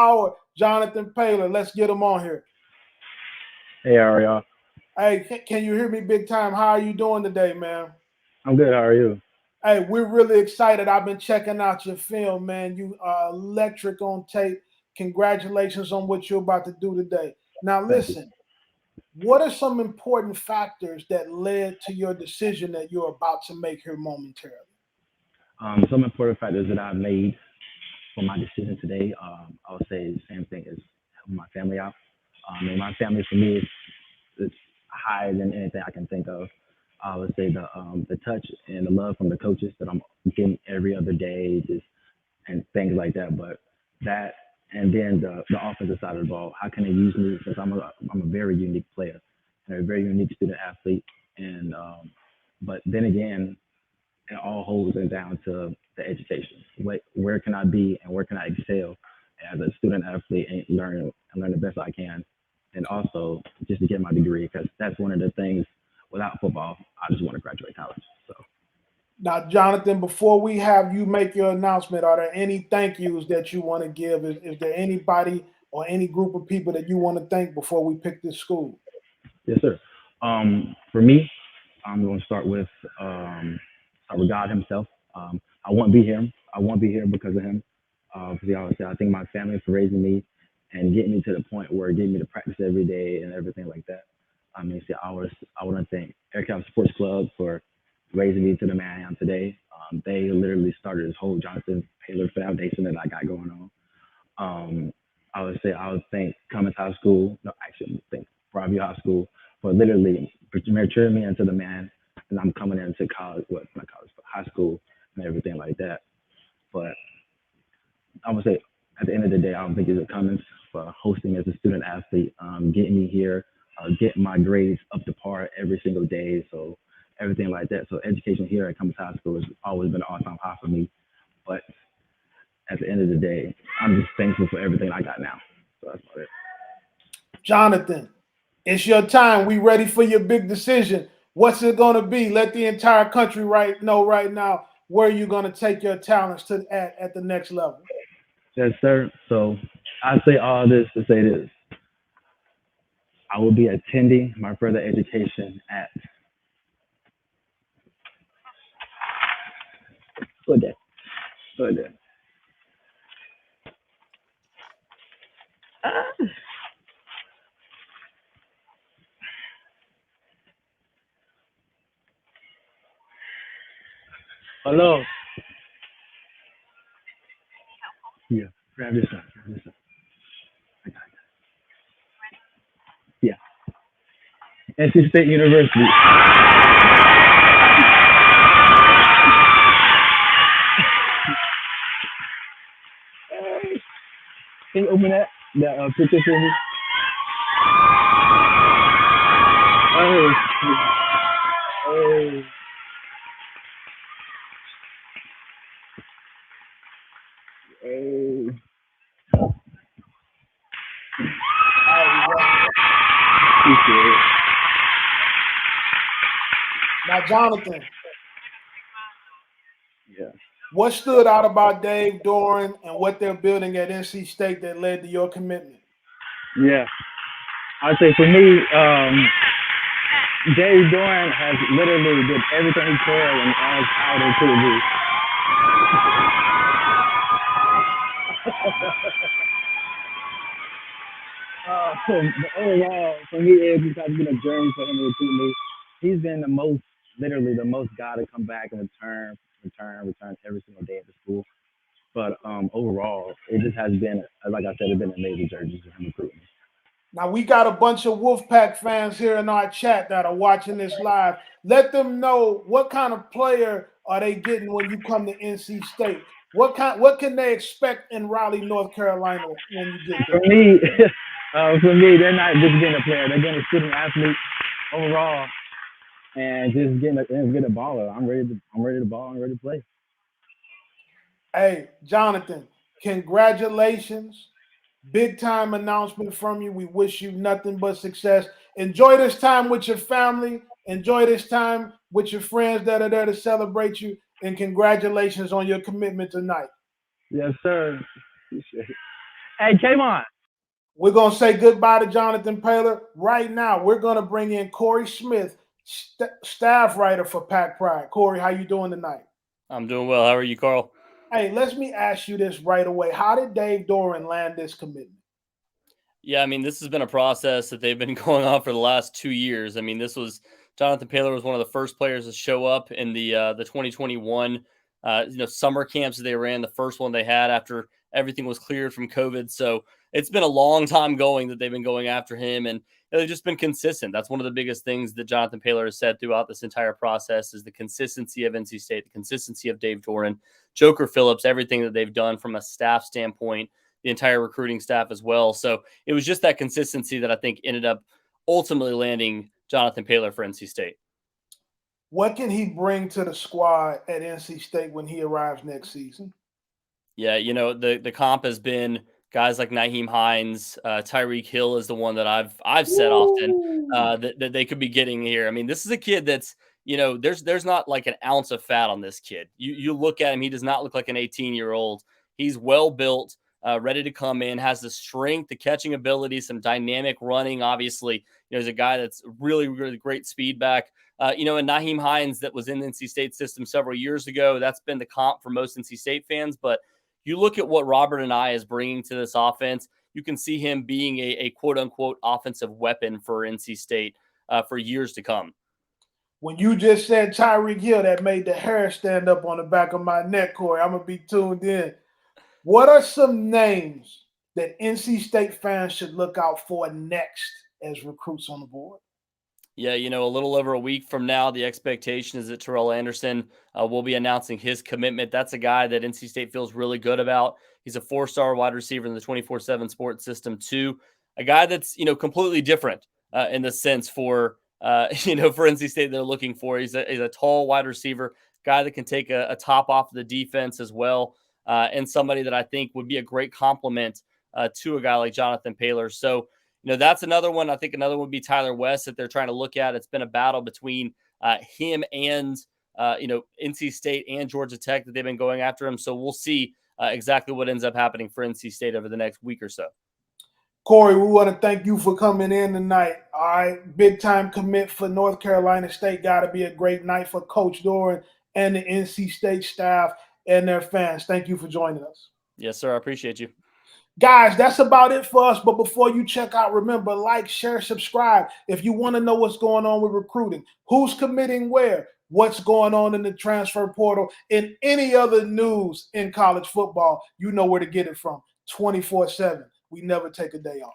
Howard, Jonathan Paylor. Let's get him on here. Hey, how are y'all? Hey, can you hear me big time? How are you doing today, man? I'm good. How are you? Hey, we're really excited. I've been checking out your film, man. You are electric on tape. Congratulations on what you're about to do today. Now, Thank you. listen, what are some important factors that led to your decision that you're about to make here momentarily? Some important factors that I've made for my decision today, I would say the same thing as helping my family out. And my family for me is higher than anything I can think of. I would say the touch and the love from the coaches that I'm getting every other day, just and things like that. But that and then the offensive side of the ball, how can they use me since I'm a very unique player and a very unique student athlete. And but then again, it all holds it down to the education. Where can I be and where can I excel as a student athlete and learn the best I can, and also just to get my degree because that's one of the things. Without football, I just want to graduate college. So Now, Jonathan, before we have you make your announcement, are there any thank yous that you want to give? Is there anybody or any group of people that you want to thank before we pick this school? yes, sir. For me, I'm going to start with God Himself. I won't be here. I won't be here because of Him. Because He always said, I think my family for raising me and getting me to the point where getting me to practice every day and everything like that. I mean, see, I want to thank Aircraft Sports Club for raising me to the man I am today. They literally started this whole Jonathan Paylor Foundation that I got going on. Um, I would thank Cummins High School. No, actually, I would thank Broadview High School for literally maturing me into the man, and I'm coming into college, what not college, but high school and everything like that. But I would say at the end of the day, I don't think it's a Cummins for hosting as a student athlete, getting me here, getting my grades up to par every single day, so everything like that. So education here at Cummins High School has always been an all-time high for me. But at the end of the day, I'm just thankful for everything I got now. So that's about it. Jonathan, it's your time. We ready for your big decision. What's it going to be? Let the entire country know right now where you're going to take your talents to at the next level. Yes, sir. So I say all this to say this. I will be attending my further education at good day. Good day. Hello. Yeah. Grab this one. Grab this one. I got it. Yeah. NC State University. Can you open that picture for me? Oh, oh, oh. All right, we ready. Appreciate it. Now, Jonathan, Yeah. what stood out about Dave Doran and what they're building at NC State that led to your commitment? Yeah. I say for me, Jay Doran has literally did everything he could and as how they could do. Overall, for me, it has been a journey for him to recruit me. He's been the most, literally the most guy to come back and return every single day at the school. But overall, it just has been, like I said, it's been an amazing journey for him recruiting me. Now, we got a bunch of Wolfpack fans here in our chat that are watching this live. Let them know what kind of player are they getting when you come to NC State. What can they expect in Raleigh, North Carolina when you get For there? me, for me, they're not just getting a player; they're getting a student athlete overall, and just getting a baller. I'm ready to ball. I'm ready to play. Hey, Jonathan, congratulations. Big time announcement from you. We wish you nothing but success. Enjoy this time with your family. Enjoy this time with your friends that are there to celebrate you. And congratulations on your commitment tonight. Yes, sir. Appreciate it. Hey, Kayvon. We're going to say goodbye to Jonathan Paylor. Right now, we're going to bring in Corey Smith, staff writer for Pack Pride. Corey, how you doing tonight? I'm doing well. How are you, Carl? Hey, let me ask you this right away. How did Dave Doran land this commitment? Yeah, I mean, this has been a process that they've been going on for the last 2 years. I mean, this was Jonathan Paylor was one of the first players to show up in the 2021 summer camps that they ran. The first one they had after everything was cleared from COVID. So it's been a long time going that they've been going after him, and they've just been consistent. That's one of the biggest things that Jonathan Paylor has said throughout this entire process is the consistency of NC State, the consistency of Dave Doran, Joker Phillips, everything that they've done from a staff standpoint, the entire recruiting staff as well. So it was just that consistency that I think ended up ultimately landing Jonathan Paylor for NC State. What can he bring to the squad at NC State when he arrives next season? Yeah, the comp has been guys like Nyheim Hines, Tyreek Hill is the one that I've said often that they could be getting here. I mean, this is a kid that's there's not like an ounce of fat on this kid. You look at him, he does not look like an 18-year-old. He's well built. Ready to come in, has the strength, the catching ability, some dynamic running. Obviously, he's a guy that's really, really great speed back. And Nyheim Hines that was in the NC State system several years ago. That's been the comp for most NC State fans. But you look at what Robert Anae is bringing to this offense, you can see him being a quote-unquote offensive weapon for NC State for years to come. When you just said Tyreek Hill, that made the hair stand up on the back of my neck, Corey. I'm going to be tuned in. What are some names that NC State fans should look out for next as recruits on the board? Yeah, a little over a week from now, the expectation is that Terrell Anderson will be announcing his commitment. That's a guy that NC State feels really good about. He's a 4-star wide receiver in the 24/7 sports system too. A guy that's, completely different in the sense for NC State they're looking for. He's a tall wide receiver, guy that can take a top off of the defense as well, and somebody that I think would be a great complement to a guy like Jonathan Paylor. So, that's another one. I think another one would be Tyler West that they're trying to look at. It's been a battle between him and, NC State and Georgia Tech that they've been going after him. So we'll see exactly what ends up happening for NC State over the next week or so. Corey, we want to thank you for coming in tonight. All right, big time commit for North Carolina State. Got to be a great night for Coach Doran and the NC State staff and their fans. Thank you for joining us. Yes, sir. I appreciate you. Guys, that's about it for us. But before you check out, remember, like, share, subscribe. If you want to know what's going on with recruiting, who's committing where, what's going on in the transfer portal, and any other news in college football, you know where to get it from. 24/7. We never take a day off.